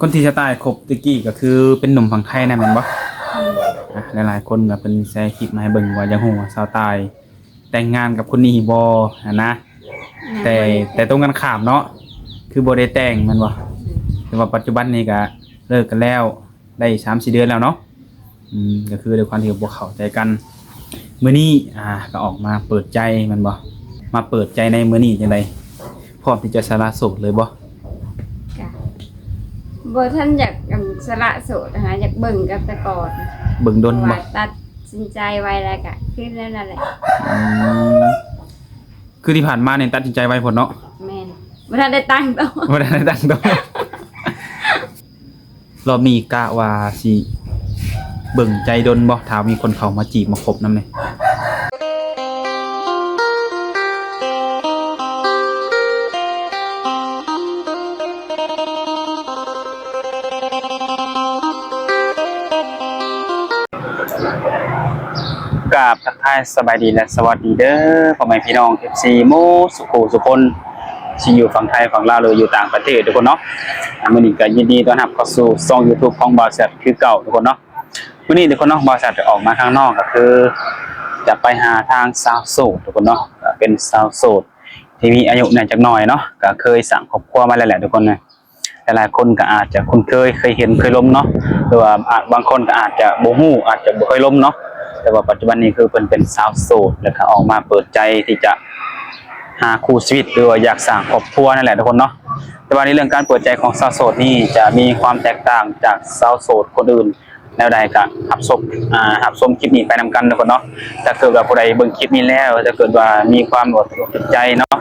คนที่จะตายครบตะกี้ก็คือเป็นหนุ่มฝั่งไทยนะแม่นบ่หลายๆคนก็เป็นแชร์คลิปมาให้เบิ่งว่าอยากฮู้ว่าสาวตายแต่งงานกับคนนี้บ่นะแต่ตรงกันข้ามเนาะคือบ่ได้แต่งแม่นบ่แต่ว่าปัจจุบันนี้ก็เลิกกันแล้วได้ 3-4 เดือนแล้วเนาะก็คือด้วยความที่บ่เข้าใจกันมื้อนี้ก็ออกมาเปิดใจแม่นบ่มาเปิดใจในมื้อนี้จังได๋พร้อมที่จะสละโสดเลยบ่บ่ท่านอยากสละโสดนะคะอยากเบิ่งกับแต่ก่อนเบิ่งดนบ่ตัดสินใจไว้แล้วก็คือนั่นแหละคือที่ผ่านมาเนี่ยตัดสินใจไว้ผลเนาะแม่นบ่ทันได้ตั้งตัวบ่ได้ตั้งตัวรอบนี้กะว่าสิเบิ่งใจดนบ่ถ้ามีคนเข้ามาจีบมาคบนำแน่กับทักทายสบายดีและสวัสดีเด้อพ่อแม่พี่น้อง FC โมสุโขสุคนที่อยู่ฝั่งไทยฝั่งลาวหรืออยู่ต่างประเทศทุกคนเนาะมื้อนี้ก็ยินดีต้อนรับเข้าสู่ช่อง YouTube ของบ่าวแซ่บคือเก่าทุกคนเนาะมื้อนี้ทุกคนเนาะบ่าวแซ่บจะออกมาข้างนอกก็คือจะไปหาทางสาวโสดทุกคนเนาะก็เป็นสาวโสดที่มีอายุจักหน่อยเนาะก็เคยสร้างครอบครัวมาแล้วแหละทุกคนนะหลายๆคนก็อาจจะคุ้นเคยเห็นเคยล้มเนาะหรือว่าบางคนก็อาจจะบ่ฮู้อาจจะบ่เคยล้มเนาะแต่ว่าปัจจุบันนี้คือเป็นสาวโสดแล้วก็ออกมาเปิดใจที่จะหาคู่ชีวิตหรือว่าอยากสร้างครอบครัวนั่นแหละทุกคนเนาะแต่ว่าในเรื่องการเปิดใจของสาวโสดนี่จะมีความแตกต่างจากสาวโสดคนอื่นแนวใดก็รับชมคลิปนี้ไปนำกันทุกคนเนาะถ้าเกิดว่าผู้ใดเบิ่งคลิปนี้แล้วจะเกิดว่ามีความติดใจเนาะ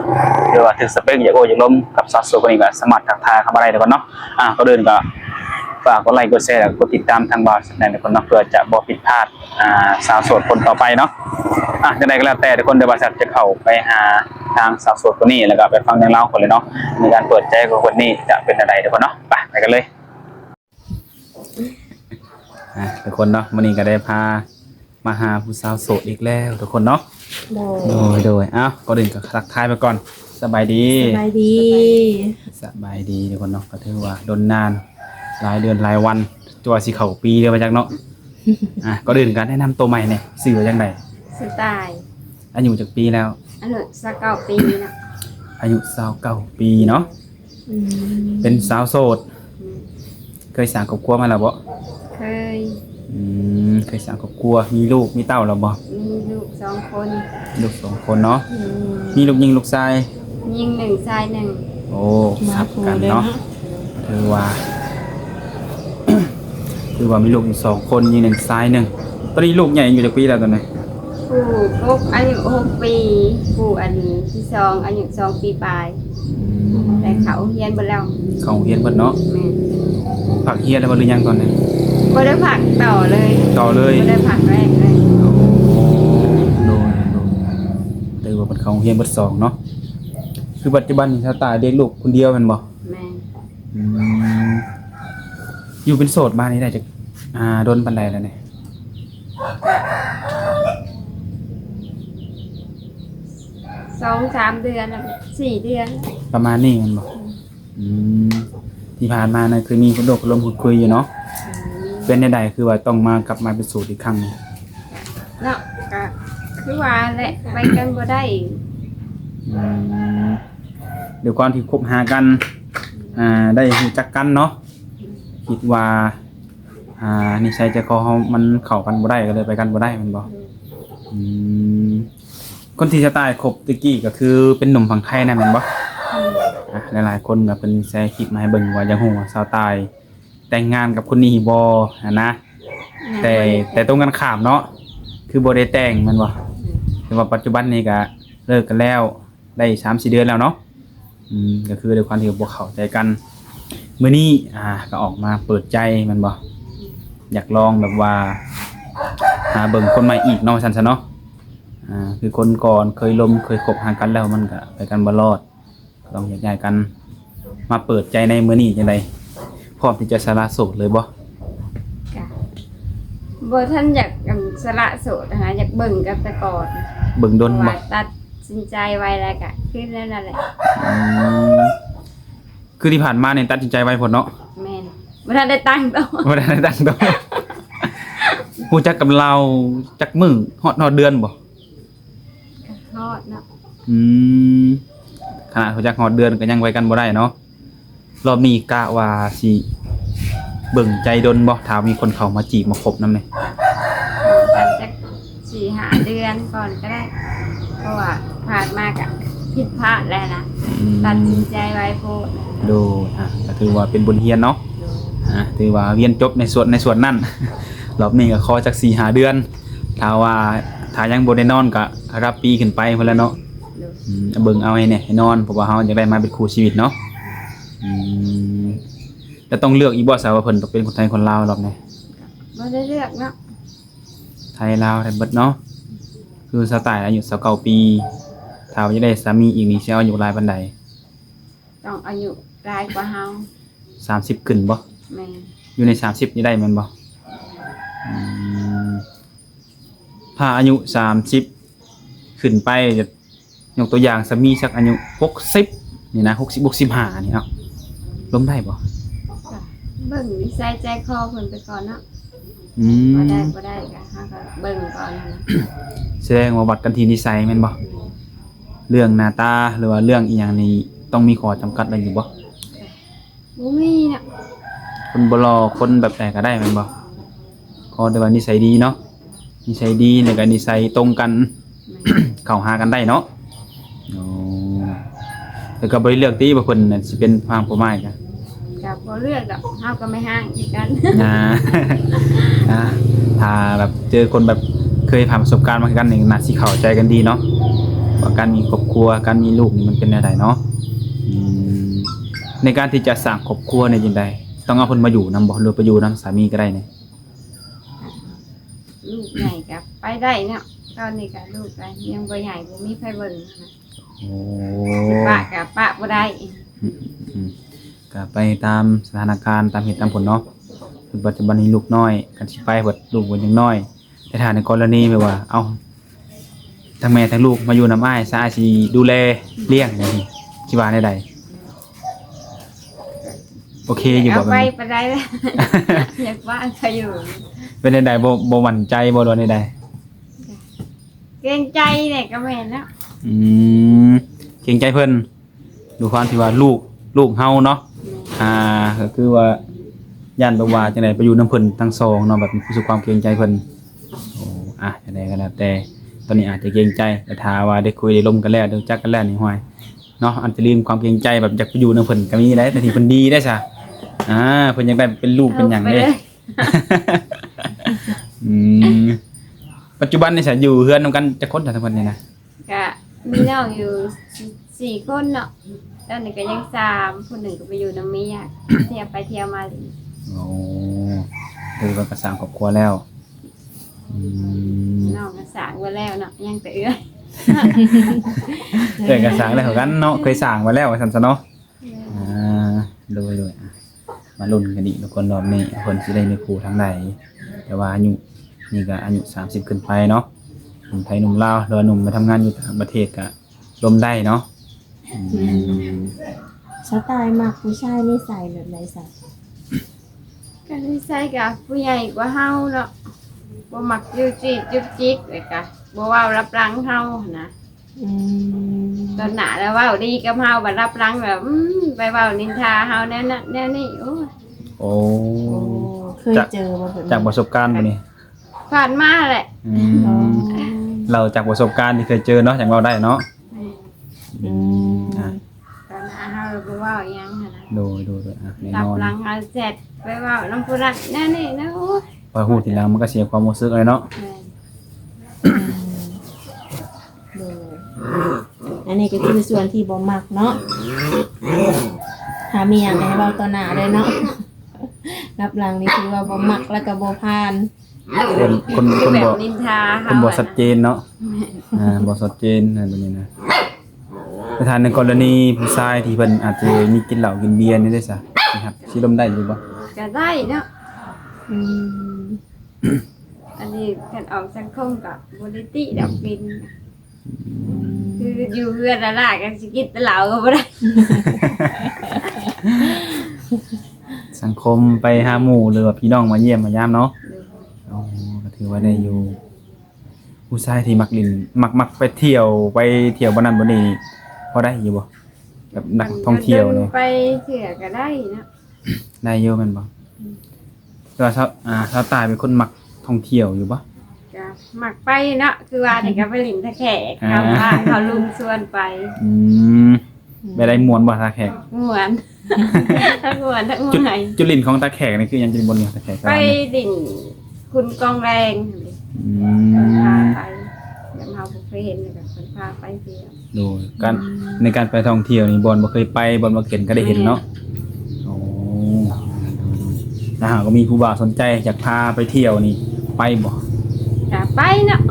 หรือว่าถึงสเปคอยากโอ้อยากล้มกับสาวโสดคนนี้ก็สามารถทักทายเข้ามาได้ทุกคนเนาะก็เดินก็ฝากกดไลค์กดแชร์กดติดตามทางบ่าวในทุกคนเนาะเพื่อจะบ่ผิดพลาดสาวโสดคนต่อไปเนาะจังได๋ก็แล้วแต่ทุกคนเดี๋ยวบ่าวจะเข้าไปหาทางสาวโสดคนนี้แล้วก็ไปฟังเรื่องราวคนเลยเนาะในการเปิดใจของคนนี้จะเป็นอะไรทุกคนเนาะไปกันเลยทุกคนเนาะมื้อนี้ก็ได้พามาหาผู้สาวโสดอีกแล้วทุกคนเนาะโดยก็เดินก็ทักทายไปก่อนสบายดีทุกคนเนาะก็ถือว่าโดนนานหลายเดือนหลายวันตัวสิเข้าปีเดียวมาจากเนาะก็เดินกันแนะนำตัวใหม่เนี่ยชื่อว่าจังได๋สไตล์อายุจักปีแล้วอายุ29ปีนะอายุ29ปีเนาะเป็นสาวโสดเคยสร้างครอบครัวมาแล้วบ่เคยเคยสร้างครอบครัวมีลูกมีเต้าแล้วบ่มีลูก2คนลูก2คนเนาะมีลูกหญิงลูกชายหญิง1ชาย1โอ้สับกันเนาะถือว่ามีลูกอยู่2คนหญิง1ชาย1ตอนนี้ลูกใหญ่อยู่จักปีแล้วตอนนี้ผู้กบอายุ6ปีผู้อันนี้ที่2อายุ2ปีปลายแต่เขาเฮียนเบิดแล้วเขาเฮียนเบิดเนาะผักเฮียนแล้วบ่หรือยังตอนนี้บ่ได้ผักต่อเลยบ่ได้ผักแรกเลยโดถือว่าเป็นเขาเฮียนเบิด2เนาะคือปัจจุบันนี่ชาวตาเลี้ยงลูกคนเดียวแม่นบ่แม่อยู่เป็นโสดมานี่ได้จักโดนปานใดแล้วเนี่ย2-3 เดือน4 เดือนประมาณนี้แม่นบ่ที่ผ่านมานะคือมีคนโดดลมคุยอยู่เนาะเป็นใดๆคือว่าต้องมากลับมาเป็นโสดอีกครั้งเนาะก็คือว่าแหละไปกันบ่ได้เดี๋ยวก่อนที่คบหากันได้รู้จักกันเนาะคิดว่านิสัยใจคอมันเข้ากันบ่ได้ก็เลยไปกันบ่ได้แม่นบ่คนที่จะตายครบตะกี้ก็คือเป็นหนุ่มฝั่งไทยนะแม่นบ่หลายๆคนก็เป็นแชร์คลิปมาให้เบิ่งว่าอยากฮู้ว่าสาวตายแต่งงานกับคนนี้บ่นะแต่ตรงกันข้ามเนาะคือบ่ได้แต่งแม่นบ่แต่ว่าปัจจุบันนี้ก็เลิกกันแล้วได้ 3-4 เดือนแล้วเนาะก็คือด้วยความที่บ่เข้าใจกันมื้อนี้ก็ออกมาเปิดใจแม่นบ่อยากลองแบบว่าหาเบิ่งคนใหม่อีกเนาะซั่นซะเนาะคือคนก่อนเคยล้มเคยคบหากันแล้วมันก็ไปกันบ่รอดต้องแยกย้ายกันมาเปิดใจในมื้อนี้จังได๋พร้อมที่จะสละโสดเลยบ่บ่ท่านอยากสละโสดนะคะอยากเบิ่งกับแต่ก่อนเบิ่งดนบ่ตัดสินใจไว้แล้วก็คือนั่นแหละคือที่ผ่านมาเนี่ยตัดสินใจไว้ผลเนาะแม่น บ่ทันได้ตั้งโต๊ะ บ่ได้ตั้งโตะฮู้จักกับเราจักมื้อฮอดเดือนบ่ ทอดเนาะ อืมขนาดฮู้จักฮอดเดือนก็ยังไว้กันบ่ได้เนาะรอบนี้กะว่าสิเบิ่งใจดนบ่ถ้ามีคนเข้ามาจีบมาคบนำแน่ กันจัก4-5 เดือนก่อนก็ได้ เพราะว่าผ่านมากะผิดพลาดแล้วนะตัดสินใจไว้โพด ดูก็ถือว่าเป็นบทเรียนเนาะถือว่าเรียนจบในส่วนนั้น รอบนี้ก็ขอจัก4-5 เดือนถ้ายังบ่ได้นอนก็รับปีขึ้นไปพุ่นแหล้วเนาะเบิ่งเอาให้แน่ให้นอนเพราะว่าเฮาอยากได้มาเป็นคู่ชีวิตเนาะแล้วต้องเลือกอีกบ่ซะว่าเพิ่นต้องเป็นคนไทยคนลาวรอบนี้ บ่ได้เลือกเนาะ ไทยลาวได้เบิดเนาะคือสไตล์อายุ29ปีถ้าว่าจะได้สามีอีกนี่สิเอาอายุหลายปานใด ต้องอายุรายกว่าเฮา 30ขึ้นบ่ แม่น อยู่ใน30นี่ได้แม่นบ่ถ้าอายุ30ขึ้นไปจะยกตัวอย่างสามีสักอายุ60นี่นะ60 65นี่เนาะล้มได้บ่ ก็เบิ่งนิสัยใจคอเพิ่นไปก่อนเนาะ อืม บ่ได้ก็เฮาก็เบิ่งก่อนนะ แสดงว่าวัดกันที่นิสัยแม่นบ่เรื่องหน้าตาหรือว่าเรื่องอีหยังนี่ต้องมีข้อจำกัดอะไรอยู่บ่ บ่มีเนาะ คนบ่หล่อคนแบบไหนก็ได้แม่นบ่ขอแต่ว่านิสัยดีเนาะนิสัยดีแล้วก็นิสัยตรงกัน เข้าหากันได้เนาะอ๋อแล้วก็บ่ได้เลือกตีว่าเพิ่นน่ะสิเป็นพางผู้ไม้กัน ก็บ่เลือกดอกเฮาก็ไม่ห่างอีกกัน อ่า ถ้าแบบเจอคนแบบเคยผ่านประสบการณ์มากันนี่น่าสิเข้าใจกันดีเนาะว่าการมีครอบครัวการมีลูกนี่มันเป็นแนวใดเนาะในการที่จะสร้างครอบครัวเนี่ยจังไดต้องเอาเพิ่นมาอยู่นำบ่หรือไปอยู่นำสามีก็ได้เนี่ย ลูกใหญ่ก็ไปได้เนาะตอนนี้ก็ลูกก็ยังบ่ใหญ่บ่มีไผเบิ่งนะ โอ้ ปะก็ปะบ่ได้ อืมก็ไปตามสถานการณ์ตามเหตุตามผลเนาะคือปัจจุบันนี้ลูกน้อยกันสิไปเบิดลูกเพิ่นยังน้อยแต่ถ้าในกรณีแบบว่าเอ้าทั้งแม่ทั้งลูกมาอยู่นำอ้ายซะอ้ายสิดูแลเลี้ยงจังซี่สิว่าได้ใดโอเคอยู่บ่ เอา แบบ ไป นี้ ไปได้แล้ว อยากบ้านก็อยู่ เป็นใดๆบ่มั่นใจบ่รู้ใด เกรงใจเนี่ยก็แม่นแล้ว ๆเกรงใจเพิ่นดูความที่ว่าลูกเฮาเนาะก็คือว่าย่านแบบว่าจังได๋ไปอยู่นำเพิ่นทั้งสองเนาะแบบรู้สึกความเกรงใจเพิ่นโอ้จังได๋ก็แล้วแต่ตอนนี้อาจจะเกรงใจแต่ถ้าว่าได้คุยได้ร่วมกันแล้วได้รู้จักกันแล้วนี่ห้อยเนาะอันจะลืมความเกรงใจแบบอยากไปอยู่นำเพิ่นก็มีได้แต่ที่เพิ่นดีได้ซะเพิ่นอยากได้เป็นลูกเป็นหยัง อา เด้ ไปลย ปัจจุบันนี่สิอยู่เฮือนนำกันจักคนทั้งเพิ่นนี่นะ ก็มีน้องอยู่4 คนเนาะตอนนี้ก็ยัง3คนหนึ่งก็ไปอยู่นำเมียเที่ยวไปเที่ยวมาเลย โอ้คือว่าก็สร้างครอบครัวแล้วน้องก็สร้างไว้แล้วเนาะยังแต่เอื้อย เก็สร้างแล้วเหมือนกันเนาะเคยสร้างไว้แล้วว่าซั่นซะเนาะโดยมาลุ้นกันอีกทุกคนรอบนี้เพิ่นสิได้มีครูทางใดแต่ว่าอายุนี่ก็อายุ30ขึ้นไปเนาะหนุ่มไทยหนุ่มลาวหรือว่าหนุ่มมาทำงานอยู่ต่างประเทศก็ร่วมได้เนาะ สไตล์มักผู้ชายนิสัยแบบไหนสัก ก็นิสัยกับผู้ใหญ่กว่าเฮาเนาะบ่มักจุกจิกเลยก็บ่เว้ารับหลังเฮานะ ตอนหน้าแล้วเว้าดีกับเฮาบัดรับหลังแบบไปเว้านินทาเฮาแนวนั้นแนวนี้โอ้ย โอ้ โอ้เคยเจอมาแบบ จากประสบการณ์บ่นี่ ผ่านมาแหละ อ๋อ เราจากประสบการณ์ที่เคยเจอเนาะอย่างเราได้เนาะ อืม ตอนหน้าเฮาบ่เว้าหยังหั้นนะ โดยแน่ รั น บ อน หลังเฮาเสร็จไปเว้านํผู้นั้นแนวนี้นะโอ้ย พอพูดทีหลังมันก็เสียความรู้สึกเลยเนาะ แม่น โดยอันนี้ก็คือส่วนที่บ่มักเนาะถ้ามีอย่างให้เว้าต่อหน้าเลยเนาะรับหลังนี่คือว่าบ่มักแล้วก็บ่ผ่าน คน แบ บ่ บนินทา ค เฮาน บ่ชัดเจนเนาะบ่ชัดเจนอะไรแบบนี้นะแต่ถ้าในกรณีผู้ชายที่เพิ่นอาจจะมีกินเหล้ากินเบียร์นี่ได้ซะนะครับสิลมได้อยู่บ่ ก็ได้เนาะ อืม อันนี้คันออกสังคมก็บ่ได้ติดอกกินคืออยู่เฮือนละล่ะก็สิกินแต่เหล้าก็บ่ได้ ส สังคมไปหาหมู่หรือว่าพี่น้องมาเยี่ยมมายามเนาะ โดย อ๋อก็ถือว่าได้อยู่ผู้ชายที่มักลินมักไปเที่ยวบ่นั้นบ่นี้พอได้อยู่บ่แบบนักท่องเที่ยวเนาะ ไปเที่ยวก็ได้เนาะ ได้อยู่แม่นบ่แต่ว่าชาวใต้เป็นคนมักท่องเที่ยวอยู่บ่ ก็มักไปเนาะคือว่าแต่ก็ไปหลินตะแขก อ่า เขาบ้านเขาลุงชวนไป อืมไปได้ม่วนบ่ตาแขก ม่วน ทั้งม่วนทั้ง จุด เมื่อย จุดลินของตาแขกนี่คือหยังจุดบนเนี่ยตาแขก ไปดิ่นคุณกองแรง อื พาม ไปแล้วเราบ่เคยเห็นเลยกับคนพาไปเที่ยว ดูการในการไปท่องเที่ยวนี่บอลบ่เคยไปบอลบ่เห็นก็ได้เห็นเนาะโอ้ถ้าหากว่ามีผู้บ่าวสนใจอยากพาไปเที่ยวนี่ไปบ่ ก็ไปเนาะ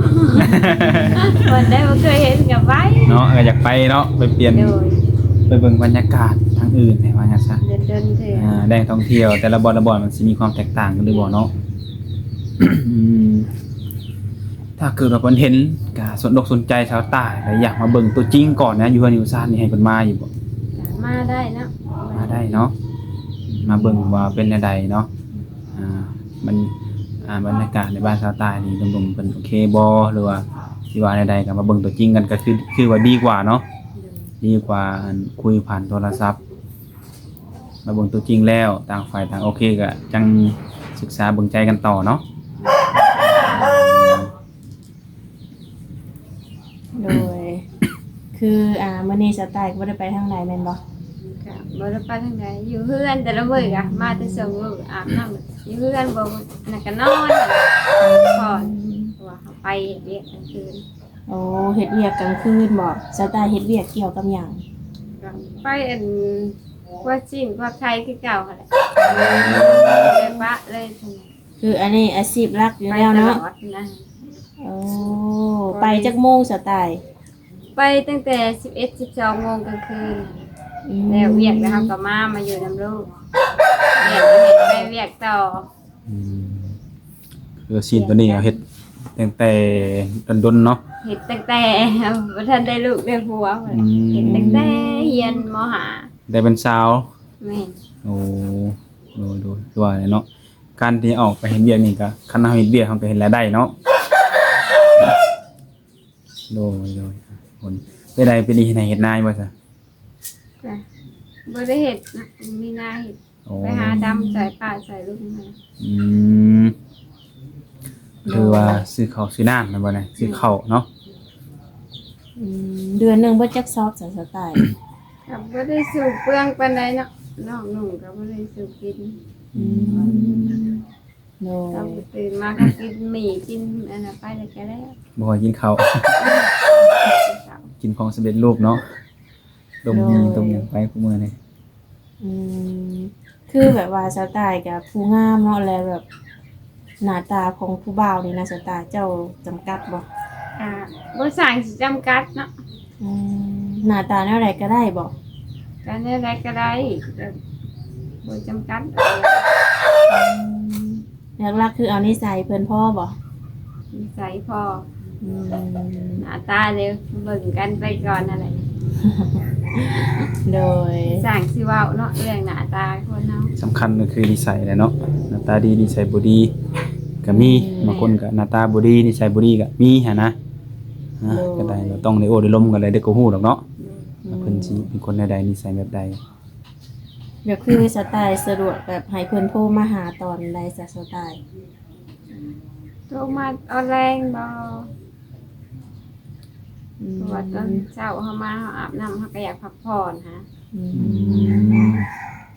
คนได้บ่เคยเห็นก็ไป เนาะก็อยากไปเนาะไปเปลี่ยน โดย ไปเบิ่งบรรยากาศทางอื่นให้ว่าจังซั่น เดินเที่ยว ได้ท่องเที่ยวแต่ละบอนมันสิมีความแตกต่างกันด้วยบ่เนาะ อืมถ้าเกิดว่าเพิ่นเห็นก็สนอกสนใจชาวใต้ก็อยากมาเบิ่งตัวจริงก่อนนะอยู่เฮือนอยู่ซ่านนี่ให้เพิ่นมาอยู่บ่ มาได้เนาะ มาได้เนาะมาเบิ่งว่าเป็นจังไดเนาะมันบรรยากาศในบ้านชาวใต้นี่ดมๆเพิ่นโอเคบ่หรือว่าสิว่าใดๆก็มาเบิ่งตัวจริงกันก็คือว่าดีกว่าเนาะดีกว่าอันคุยผ่านโทรศัพท์มาเบิ่งตัวจริงแล้วต่างฝ่ายต่างโอเคก็จังศึกษาเบิ่งใจกันต่อเนาะ โดย คือมื้อนี้สไตล์ก็บ่ได้ไปทางใดแม่นบ่ ก็บ่ได้ไปทางใดอยู่เฮือนแต่ละมื้อก็มาแต่ส่งลูกอาบน้ำอยู่เฮือนบ่น่ะก็นอนก่อนเพราะว่าเขาไปเรียกกลางคืน โอ้เฮ็ดเวียกกลางคืนบ่สไตล์เฮ็ดเวียกเกี่ยวกับหยัง ก็ไปว่าจีนว่าไทยคือเก่าหั่นแหละเลยปะเลยทั้งนั้น คืออันนี้อาชีพหลักอยู่ ไป แล้ว ตล เนาะ อดนะ โอ้ไปจักโมงสไตล์ ไปตั้งแต่11-12โมงกลางคืนแล้วเวียกแล้วเขาก็มาอยู่นำลูกเวียกไปเวียกต่อ คือซีนตัวนี้เอาเฮ็ดตั้งแต่ดนๆเนาะ เห็ดตั้งแต่บ่ทันได้ลูกได้ผัวพุ่น อืม เห็ดตั้งแต่เรียนมหา ได้เป็นสาว แม่น โอ้ดูคือว่าเนาะการที่ออกไปเห็นเวียกนี่ก็คันเฮาเฮ็ดเวียกเฮาก็เห็นรายได้เนาะโดยคนไปใดไปดีไหนเฮ็ดนายบ่ซะ จ้ะบ่ได้เห็ดนะมีนาเห็ด โอ้ ไปหาดำใส่ป่าใส่ลูกมา อืมคือว่าซื้อข้าวซื้อน้ำนั่นบ่นะซื้อข้าวเนาะ เดือนหนึงบ่จักซอบสไตล์ ก็บ่ได้สูบเปลืองปานใดเนาะน้องนุ่งก็บ่ได้สูบกิน โด ก็ ย ตื่นมาก็กินหมี่กินอันนั้นไปแล้วก็แล้ว บ่ค่อยกินข้าว กินของสำเร็จรูปเนาะต้มหยังไปกูมื้อนี้ คือแบบว่าสไตล์กับผู้งามเนาะแล้วแบบหน้าตาของผู้บ่าวนี่นะสไตล์เจ้าจำกัดบ่ บ่สั่งสิจำกัดเนาะ หน้าตาแนวใดก็ได้บ่ ก็ได้ไรก็ได้แต่บ่จำกัด หลักๆคือเอานิสัยเพิ่นพ่อบ่ นิสัยพอหน้าตาเดี๋ยวเบิ่งกันไปก่อนนั่นแหละ โดย สร้างสิเว้าเนาะเรื่องหน้าตาคนเฮา สำคัญก็คือนิสัยแหละเนาะหน้าตาดีนิสัยบ่ดีก็มีบางคนก็หน้าตาบ่ดีนิสัยบ่ดีก็มีหันนะก็ได้ก็ต้องได้โอ้ได้ล้มกันเลยได้ก็ฮู้ดอกเนาะว่าเพิ่นสิเป็นคนใดๆนิสัยแบบใด แบบคือสไตล์สะดวกแบบให้เพิ่นโทรมาหาตอนใดสไตล์ โทรมาเอาแรงบ่เพราะว่าตอนเช้าเฮามาเฮาอาบน้ำเฮาก็อยากพักผ่อนฮะ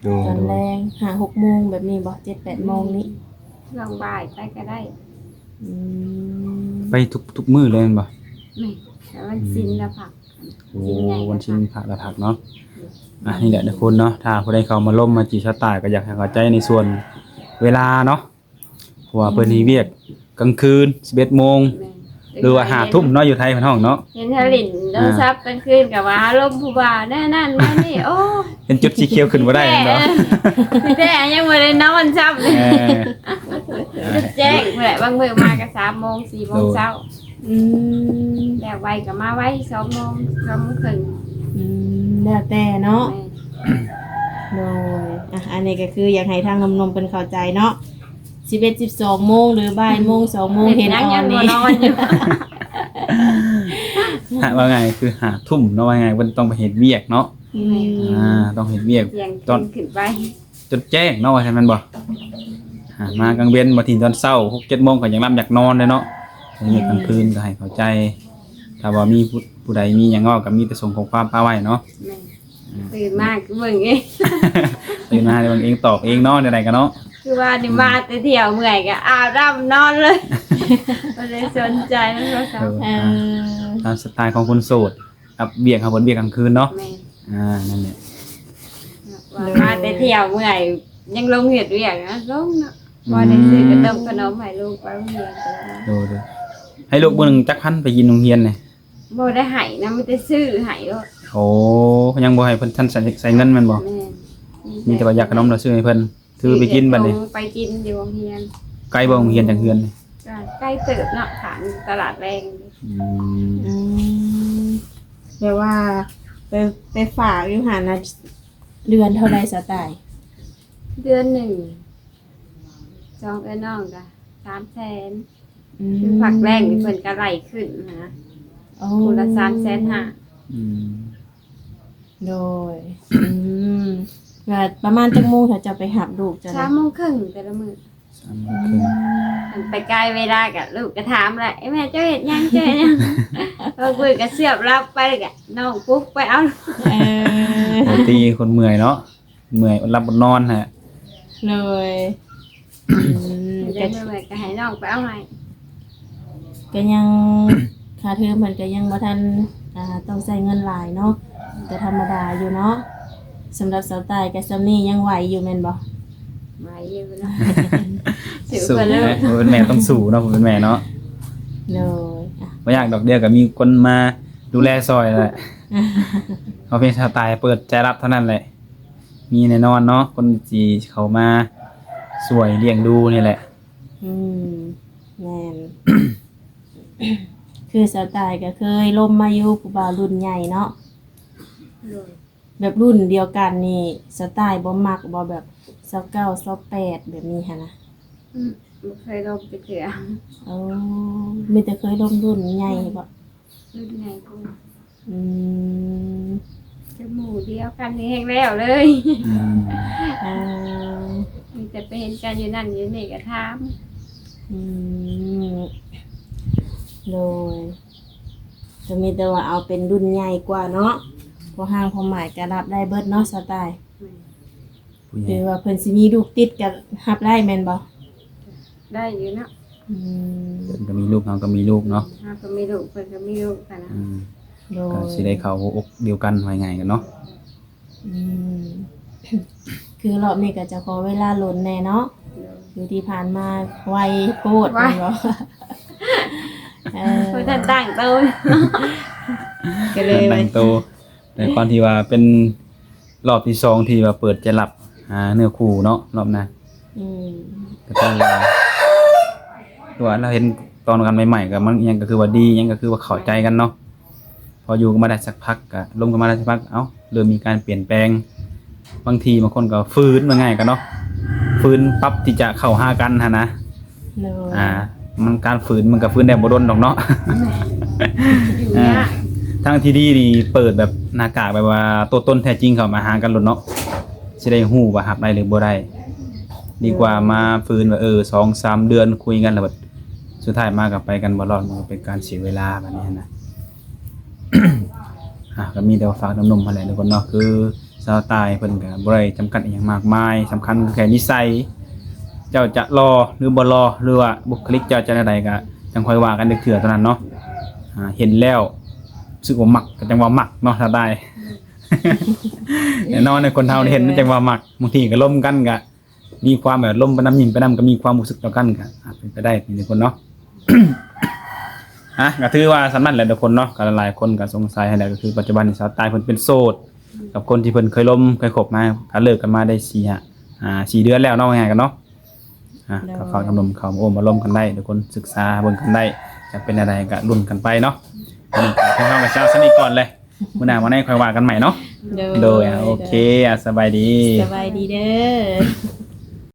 ดู ตอนแรง5-6โมงแบบนี้บ่7-8โมงนี้ ช่วงบ่ายไปก็ได้ ไปทุกมื้อเลยแม่นบ่ ไม่แต่วันศีลละผัก โอ้วันชินผักละผักเนาะนี่แหละทุกคนเนาะถ้าผู้ใดเข้ามาล่มมาจีชะตาก็อยากให้เข้าใจในส่วนเวลาเนาะเพราะว่าเพิ่นมีเวียกกลางคืน 11:00 น หรือว่า5 ทุ่มเนาะอยู่ไทยเพิ่นห้องเนาะ เห็นทะลินโทรศัพท์กลางคืนก็ว่าลมผู้บ่าวแน่นั่นมานี่โอ้ เห็นจุดสีเขียวขึ้นบ่ได้เนาะ สิแท้ยังบ่ได้นอนซ้ำเลย เออ จะแจ้งพุ่นแหละบางมื้อมาก็3:00 น 4:00 นเช้า อืม แล้วไวก็มาไว2:00 น 2:30 น แล้วแต่เนาะ แม่ โดยอันนี้ก็คืออยากให้ทางนมๆเป็นเข้าใจเนาะ11-12โมงหรือบ่ายโมง2โมงเห็นออนนี้ นอนอยู่ หาว่าไงคือหาทุ่มเนาะว่าไงมันต้องไปเฮ็ดเวียกเนาะ อืม ต้องเฮ็ดเวียก เสียง ตอน ขึ้นไป จนแจ้งเนาะว่าใช่มันบ่มากลางเว้นบางทีตอนเช้า 6-7 โมงก็ยังรับอยากนอนเลยเนาะเฮ็ดกลางคืนก็ให้เข้าใจถ้าว่ามีผู้ใดมีหยังก็มีแต่ส่งข้อความมาไว้เนาะ แม่ตื่นมากก็เบิ่งเอง ตื่นมาเดี๋ยวมันเองตอบเองเนาะใดๆกันเนาะ คือว่านี่มาแต่เที่ยวเมื่อยก็อาบน้ำนอนเลยบ่ได้สนใจมันก็ครับ ตามสไตล์ของคนโสดกับเวียกครับคนเวียกกลางคืนเนาะ แม่ นั่นแหละ ว่ามาแต่เที่ยวเมื่อยยังลงเฮ็ดเวียกนะลงเนาะบ่ได้ซื้อกระต้มขนมให้ลูกไปโรงเรียนก็ได้ ดูให้ลูกมื้อนึงจักพันไปกินโรงเรียนนี่ บ่ได้ให้นะมีแต่ซื้อให้โลด โอ้ยังบ่ให้เพิ่นท่านใส่เงินแม่นบ่ แม่ มีแต่ว่าอยากขนมเราซื้อให้เพิ่นถือไปกินบัดนี้ ไปกินอยู่โรงเรียน ไกลบ่โรงเรียนจากเฮือนนี่ ก็ใกล้เติบเนาะฐานตลาดแรง อืมแปลว่าไปฝากอยู่หานะเดือนเท่าไรสไตล์ เดือนหนึ่งจองไอ้น้องก็300,000คือผักแรงนี่เพิ่นก็ไล่ขึ้นนะ โอ้ คูละ350,000 อืม โดยก็ประมาณจักโมงถ้าจะไปหับลูกจะ 3:30แต่ละมื้อ 3 โมงครึ่ง มันไปใกล้เวลาก็ลูกก็ถามแหละไอ้แม่เจ้าเฮ็ดหยังเจ้าเฮ็ดหยังพอคุยก็เสียบรับไปก็น้องปุ๊บไปเอา เออ ปกติคนเมื่อยเนาะเมื่อยอดหลับอดนอนฮะ เลยก็ เดี๋ยวมื้อก็ให้น้องไปเอาให้ ก็ยังค่าเทอมมันก็ยังบ่ทันต้องใช้เงินหลายเนาะแต่ธรรมดาอยู่เนาะสำหรับสาวตายกับซัมนี่ยังไหวอยู่แม่นบ่ มาอยู่เนาะ สู้แม่เป็นแม่ต้องสู้เนาะผมเป็นแม่เนาะ เลยบ่อยากดอกเดียวก็มีคนมาดูแลซอยแหละเอาเพียงชาวตายเปิดใจรับเท่านั้นแหละ มีแน่นอนเนาะคนที่เขามาสวยเลี้ยงดูนี่แหละ แม่น คือสาวตายก็เคยล่มมาอยู่ผู้บ่าวรุ่นใหญ่เนาะ โดย แบบรุ่นเดียวกันนี่สไตล์บ่มักบ่แบบ29 28แบบนี้หั่นนะ บ่เคยลงไปเถื่อ มีแต่เคยล่มรุ่นใหญ่บ่ รุ่นใหญ่กู อืม จะหมู่เดียวกันนี่แห้งแล้วเลย อ่า มีแต่ไปเห็นกันอยู่นั่นอยู่นี่ก็ถาม อืมโดยจะมีแต่ว่าเอาเป็นรุ่นใหญ่กว่าเนาะพอห่างพอหมายก็รับได้เบิดเนาะสไตล์ ผู้ให ห ญ่ รือว่าเพิ่นสิมีลูกติดก็รับได้แม่นบ่ ได้อยู่เนาะ อืม เพิ่นก็มีลูกเราก็มีลูกเนาะ ถ้าก็มีลูกเพิ่นก็มีลูกกันนะ โด ก็ ย สิได้เข้าหัวอกเดียวกันไว้ไงกันเนาะ อืม คือรอบนี้ก็จะขอเวลาหล่นแน่เนาะอยู่ที่ผ่านมาไวโพดแม่นบ่เออ เพิ่นตั้งโตะ ก็เลย แต่งโตวแต่ความที่ว่าเป็นรอบที่สองที่ว่าเปิดใจหลับเนื้อคู่เนาะรอบหน้า อืม ก็คือว่าเราเห็นตอนกันใหม่ๆก็มันยังก็คือว่าดียังก็คือว่าเข้าใจกันเนาะพออยู่กันมาได้สักพักก็ลงกันมาได้สักพักเอ้าเริ่มมีการเปลี่ยนแปลงบางทีบางคนก็ฟื้นมาง่ายกันเนาะฟื้นปั๊บที่จะเข้าหากันหั่นนะ เลย มันการฝืนมันก็ฝืนได้บ่ดนดอกเนาะ อยู่เนี่ย ทางที่ดีนี่เปิดแบบหน้ากากแบบว่าตัวตนแท้จริงเข้ามาหากันโลดเนาะสิได้ฮู้ว่ารับได้หรือบ่ได้ดีกว่ามาฝืนว่า 2-3 เดือนคุยกันแล้วแบบสุดท้ายมาก็ไปกันบ่รอดมันก็เป็นการเสียเวลาแบบนี้นะ ก็มีแต่ว่าฝากน้ำนมมาแหละทุกคนเนาะคือสาวตายเพิ่นก็บ่ได้จำกัดอีหยังมากมายสำคัญคือแค่นิสัยเจ้าจะรอหรือบ่รอหรือว่าบุคลิกเจ้าจะใดก็จังค่อยว่ากันเทื่อเท่านั้นเนาะเห็นแล้วรู้สึกว่ามักก็จังว่ามักเนาะถ้าได้ แน่นอนในคนเฮาเห็นจังว่ามักบางทีก็ล้มกันก็มีความแบบล้มไปน้ำยิ้มไปน้ำก็มีความรู้สึกต่อกันก็อาจเป็นไปได้ทุกคนเนาะ ก็ถือว่าสำคัญแหละทุกคนเนาะก็หลายคนก็สงสัยให้แหละก็คือปัจจุบันนี้สาวตายเพิ่นเป็นโสดกับคนที่เพิ่นเคยล้มเคยคบมาก็เลิกกันมาได้4 เดือนแล้วเนาะว่าไงกันเนาะก็เข้าทำนมเข้าโอ้มาล้มกันได้ทุกคนศึกษาเบิ่งกันได้จะเป็นอะไรก็รุ่นกันไปเนาะวันนี้ก็เฮากับชาวสนิทก่อนเลย มื้อหน้ามาได้ค่อยว่ากันใหม่เนาะโดยโอเคสบายดี สบายดีเด้อ